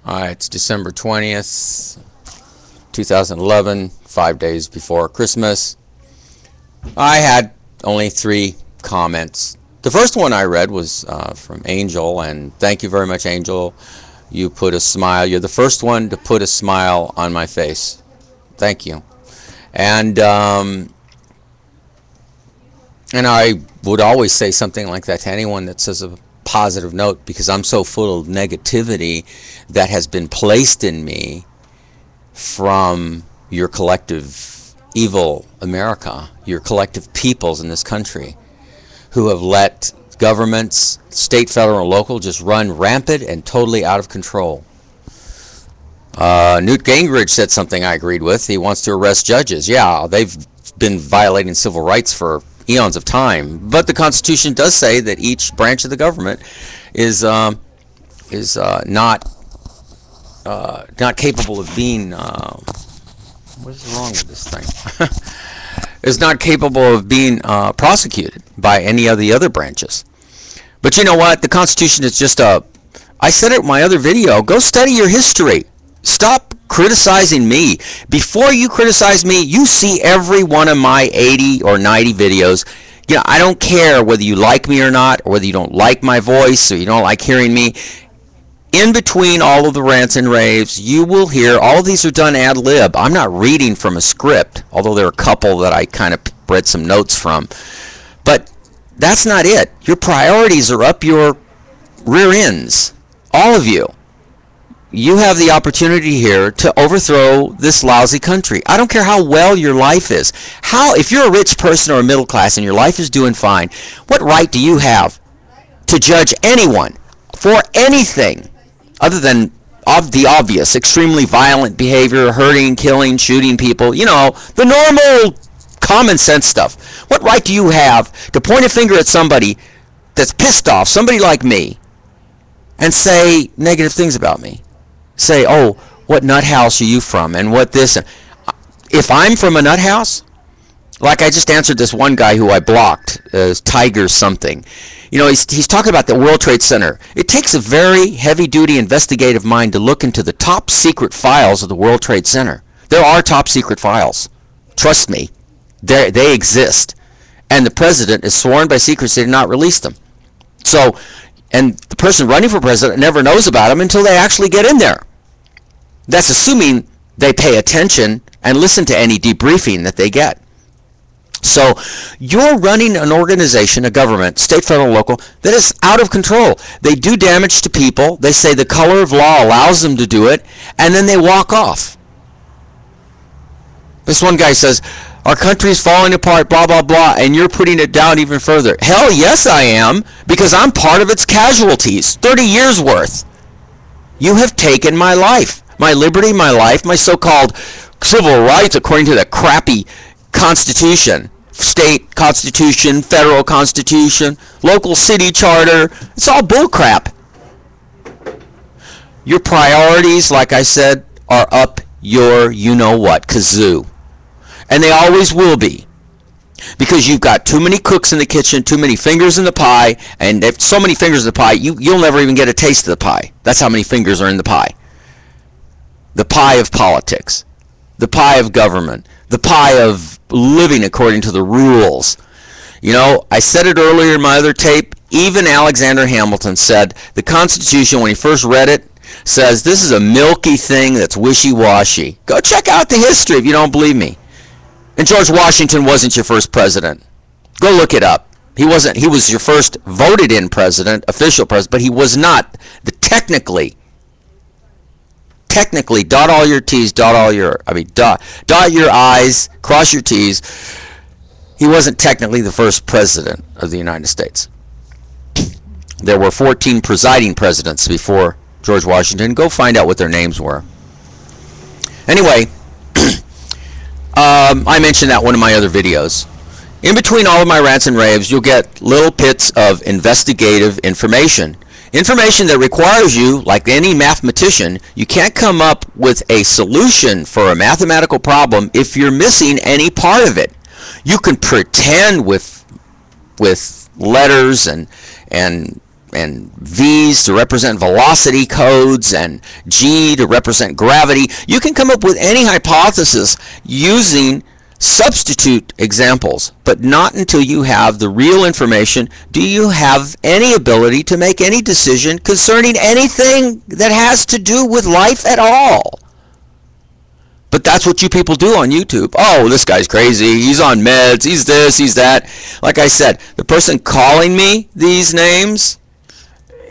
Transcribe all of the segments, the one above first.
It's December 20th, 2011, 5 days before Christmas. I had only 3 comments. The first one I read was from Angel, and thank you very much, Angel. You put a smile. You're the first one to put a smile on my face. Thank you. And I would always say something like that to anyone that says a positive note, because I'm so full of negativity that has been placed in me from your collective evil America, your collective peoples in this country, who have let governments, state, federal, and local, just run rampant and totally out of control. Newt Gingrich said something I agreed with. He wants to arrest judges. Yeah, they've been violating civil rights for eons of time, but the Constitution does say that each branch of the government is not capable of being what is wrong with this thing? Is not capable of being prosecuted by any of the other branches. But you know what? The Constitution is just I said it in my other video. Go study your history. Stop criticizing me. Before you criticize me, you see every one of my 80 or 90 videos. You know, I don't care whether you like me or not, or whether you don't like my voice, or you don't like hearing me. In between all of the rants and raves, you will hear, all of these are done ad lib. I'm not reading from a script, although there are a couple that I kind of read some notes from. But that's not it. Your priorities are up your rear ends. All of you. You have the opportunity here to overthrow this lousy country. I don't care how well your life is. If you're a rich person or a middle class and your life is doing fine, what right do you have to judge anyone for anything other than the obvious, extremely violent behavior, hurting, killing, shooting people, you know, the normal common sense stuff? What right do you have to point a finger at somebody that's pissed off, somebody like me, and say negative things about me? Say, oh, what nut house are you from, and what this? If I'm from a nut house, like I just answered this one guy who I blocked, Tiger something. You know, he's talking about the World Trade Center. It takes a very heavy-duty investigative mind to look into the top secret files of the World Trade Center. There are top secret files. Trust me, they exist. And the president is sworn by secrecy to not release them. So, and the person running for president never knows about them until they actually get in there. That's assuming they pay attention and listen to any debriefing that they get. So you're running an organization, a government, state, federal, local, that is out of control. They do damage to people. They say the color of law allows them to do it, and then they walk off. This one guy says, our country's falling apart, blah, blah, blah, and you're putting it down even further. Hell yes, I am, because I'm part of its casualties, 30 years worth. You have taken my life, my liberty, my life, my so-called civil rights according to the crappy Constitution. State Constitution, federal Constitution, local city charter. It's all bullcrap. Your priorities, like I said, are up your you-know-what, kazoo. And they always will be. Because you've got too many cooks in the kitchen, too many fingers in the pie, and if so many fingers in the pie, you'll never even get a taste of the pie. That's how many fingers are in the pie. The pie of politics. The pie of government. The pie of living according to the rules. You know, I said it earlier in my other tape, even Alexander Hamilton said the Constitution, when he first read it, says this is a milky thing that's wishy-washy. Go check out the history if you don't believe me. And George Washington wasn't your first president. Go look it up. He wasn't. He was your first voted-in president, official president, but he was not the technically, dot all your T's, dot your I's, cross your T's. He wasn't technically the first president of the United States. There were 14 presiding presidents before George Washington. Go find out what their names were. Anyway, I mentioned that in one of my other videos. In between all of my rants and raves, you'll get little bits of investigative information. Information that requires you, like any mathematician, you can't come up with a solution for a mathematical problem if you're missing any part of it. You can pretend with letters and V's to represent velocity codes, and G to represent gravity. You can come up with any hypothesis using substitute examples, but not until you have the real information do you have any ability to make any decision concerning anything that has to do with life at all. But that's what you people do on YouTube. Oh, this guy's crazy. He's on meds. He's this, he's that. Like I said, the person calling me these names,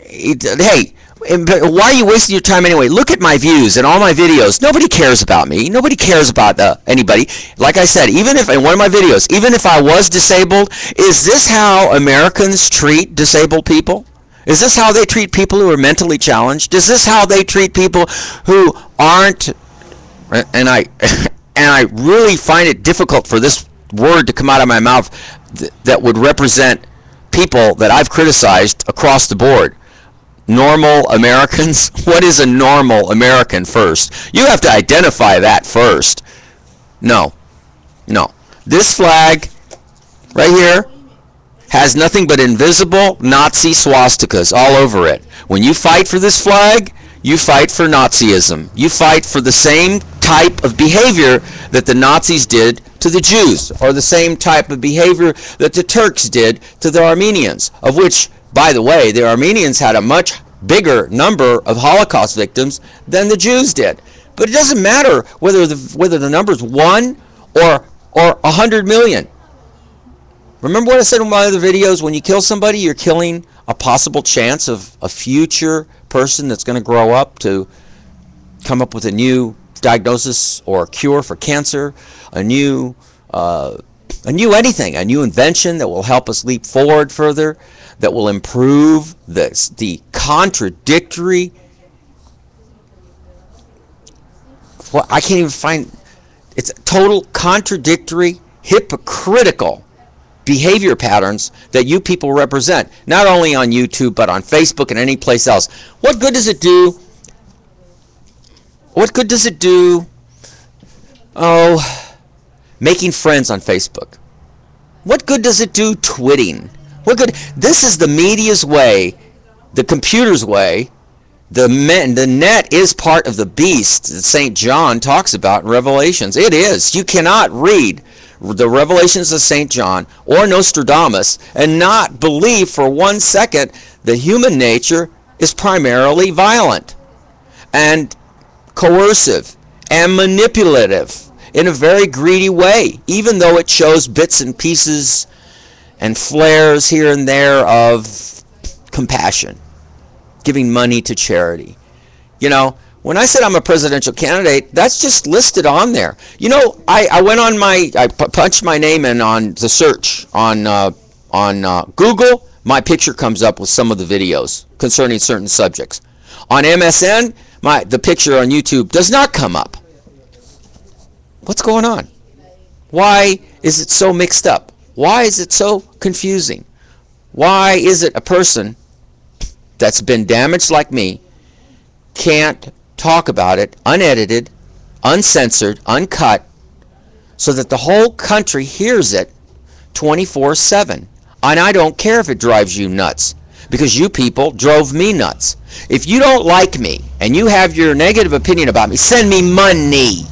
hey, why are you wasting your time anyway? Look at my views and all my videos. Nobody cares about me. Nobody cares about anybody. Like I said, even if in one of my videos, even if I was disabled, is this how Americans treat disabled people? Is this how they treat people who are mentally challenged? Is this how they treat people who aren't? And I really find it difficult for this word to come out of my mouth that would represent people that I've criticized across the board. Normal Americans. What is a normal American first? You have to identify that first. No. This flag right here has nothing but invisible Nazi swastikas all over it. When you fight for this flag, you fight for Nazism. You fight for the same type of behavior that the Nazis did to the Jews, or the same type of behavior that the Turks did to the Armenians, of which, by the way, the Armenians had a much bigger number of Holocaust victims than the Jews did. But it doesn't matter whether the number's 1 or 100 million. Remember what I said in one of the videos? When you kill somebody, you're killing a possible chance of a future person that's going to grow up to come up with a new diagnosis or cure for cancer, a new anything, a new invention that will help us leap forward further, that will improve the contradictory, well, I can't even find, it's total contradictory, hypocritical behavior patterns that you people represent, not only on YouTube, but on Facebook and any place else. What good does it do? What good does it do, making friends on Facebook? What good does it do twitting? What good? This is the media's way, the computer's way. The net is part of the beast that St. John talks about in Revelations. It is. You cannot read the Revelations of St. John or Nostradamus and not believe for 1 second that human nature is primarily violent and coercive and manipulative in a very greedy way, even though it shows bits and pieces and flares here and there of compassion, giving money to charity. You know, when I said I'm a presidential candidate, that's just listed on there. You know, I went on I punched my name in on the search on Google. My picture comes up with some of the videos concerning certain subjects. On MSN, the picture on YouTube does not come up. What's going on? Why is it so mixed up? Why is it so confusing? Why is it a person that's been damaged like me can't talk about it unedited, uncensored, uncut, so that the whole country hears it 24/7? And I don't care if it drives you nuts, because you people drove me nuts. If you don't like me and you have your negative opinion about me, send me money.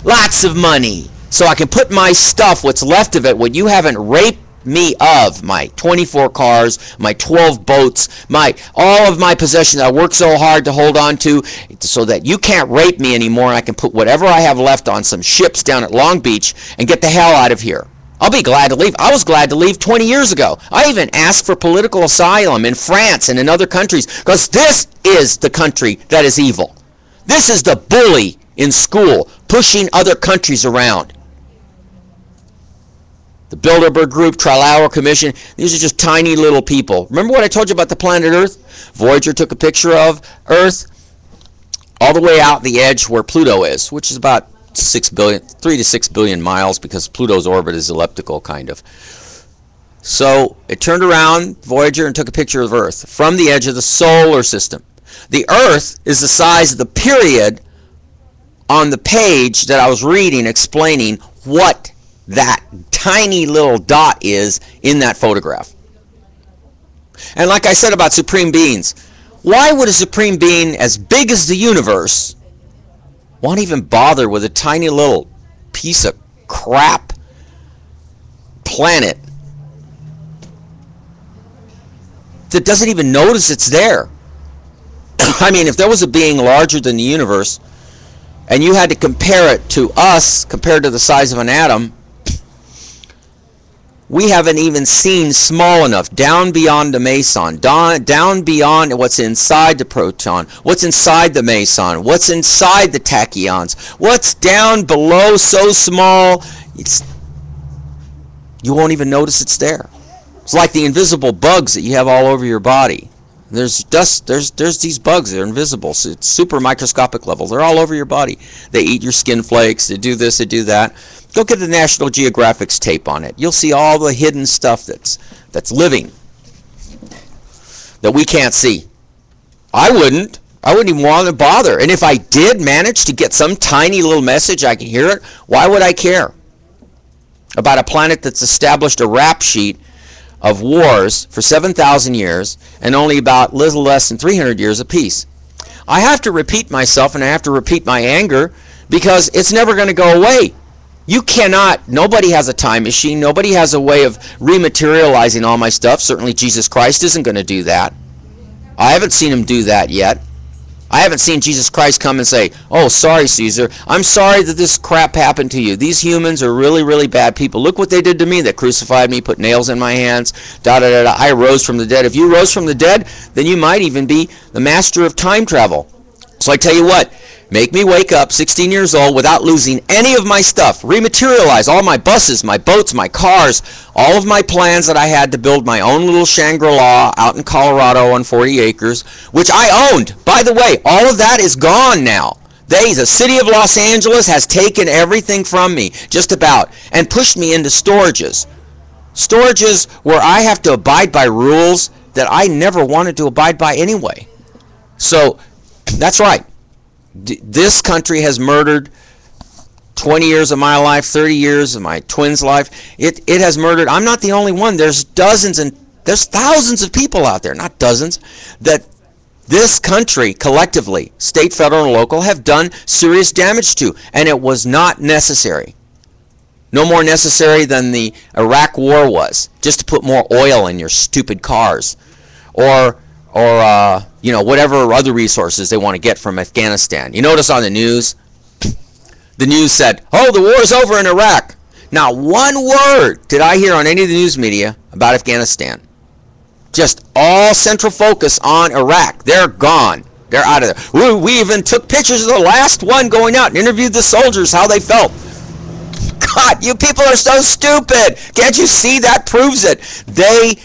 Lots of money. So I can put my stuff, what's left of it, what you haven't raped me of, my 24 cars, my 12 boats, all of my possessions I worked so hard to hold on to, so that you can't rape me anymore, and I can put whatever I have left on some ships down at Long Beach and get the hell out of here. I'll be glad to leave. I was glad to leave 20 years ago. I even asked for political asylum in France and in other countries, because this is the country that is evil. This is the bully in school pushing other countries around. The Bilderberg Group, Trilateral Commission, these are just tiny little people. Remember what I told you about the planet Earth? Voyager took a picture of Earth all the way out the edge where Pluto is, which is about 3 to 6 billion miles, because Pluto's orbit is elliptical, kind of. So it turned around, Voyager, and took a picture of Earth from the edge of the solar system. The Earth is the size of the period on the page that I was reading, explaining what that tiny little dot is in that photograph. And like I said about supreme beings, why would a supreme being as big as the universe want to even bother with a tiny little piece of crap planet that doesn't even notice it's there? I mean, if there was a being larger than the universe and you had to compare it to us compared to the size of an atom, we haven't even seen small enough, down beyond the meson, down beyond what's inside the proton, what's inside the meson, what's inside the tachyons, what's down below so small, you won't even notice it's there. It's like the invisible bugs that you have all over your body. There's these bugs that are invisible. So it's super microscopic level. They're all over your body. They eat your skin flakes. They do this. They do that. Go get the National Geographic's tape on it. You'll see all the hidden stuff that's living that we can't see. I wouldn't even want to bother. And if I did manage to get some tiny little message, I can hear it. Why would I care about a planet that's established a rap sheet of wars for 7,000 years and only about little less than 300 years of peace? I have to repeat myself, and I have to repeat my anger, because it's never going to go away. You cannot, nobody has a time machine, nobody has a way of rematerializing all my stuff. Certainly Jesus Christ isn't going to do that. I haven't seen him do that yet. I haven't seen Jesus Christ come and say, oh, sorry, Caesar, I'm sorry that this crap happened to you. These humans are really, really bad people. Look what they did to me. They crucified me, put nails in my hands, da-da-da-da. I rose from the dead. If you rose from the dead, then you might even be the master of time travel. So I tell you what, make me wake up 16 years old without losing any of my stuff. Rematerialize all my buses, my boats, my cars, all of my plans that I had to build my own little Shangri-La out in Colorado on 40 acres, which I owned. By the way, all of that is gone now. The city of Los Angeles has taken everything from me, just about, and pushed me into storages. Storages where I have to abide by rules that I never wanted to abide by anyway. So, that's right. This country has murdered 20 years of my life, 30 years of my twins' life. It has murdered. I'm not the only one. There's dozens and there's thousands of people out there, not dozens, that this country collectively, state, federal, and local, have done serious damage to, and it was not necessary. No more necessary than the Iraq War was, just to put more oil in your stupid cars, or you know, whatever other resources they want to get from Afghanistan. You notice on the news said, oh, the war's over in Iraq. Not one word did I hear on any of the news media about Afghanistan. Just all central focus on Iraq. They're gone. They're out of there. We even took pictures of the last one going out and interviewed the soldiers, how they felt. God, you people are so stupid. Can't you see that proves it? They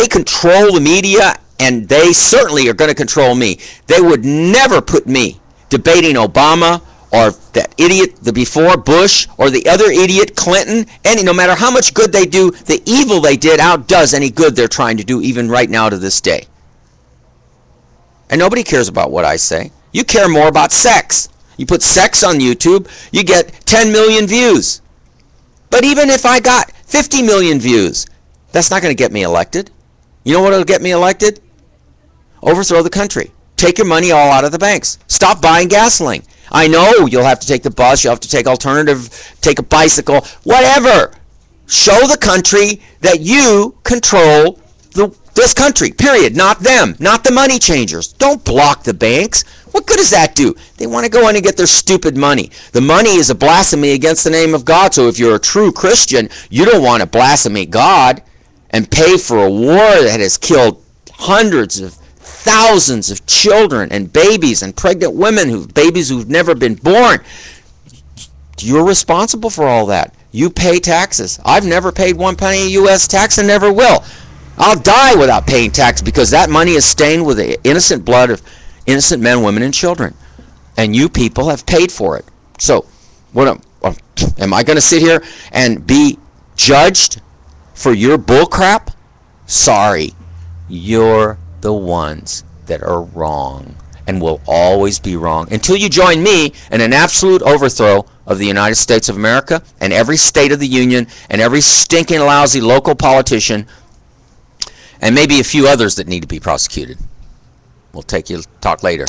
control the media, and they certainly are going to control me. They would never put me debating Obama or that idiot the before Bush or the other idiot Clinton. And no matter how much good they do, the evil they did outdoes any good they're trying to do even right now to this day. And nobody cares about what I say. You care more about sex. You put sex on YouTube, you get 10 million views. But even if I got 50 million views, that's not going to get me elected. You know what will get me elected? Overthrow the country. Take your money all out of the banks. Stop buying gasoline. I know you'll have to take the bus, you'll have to take alternative, take a bicycle, whatever. Show the country that you control this country, period. Not them, not the money changers. Don't block the banks. What good does that do? They want to go in and get their stupid money. The money is a blasphemy against the name of God, so if you're a true Christian, you don't want to blaspheme God and pay for a war that has killed hundreds of thousands of children and babies and pregnant women, babies who've never been born. You're responsible for all that. You pay taxes. I've never paid one penny of U.S. tax and never will. I'll die without paying tax because that money is stained with the innocent blood of innocent men, women, and children. And you people have paid for it. So, am I going to sit here and be judged for your bullcrap? Sorry. You're the ones that are wrong and will always be wrong until you join me in an absolute overthrow of the United States of America and every state of the union and every stinking lousy local politician and maybe a few others that need to be prosecuted. We'll talk later.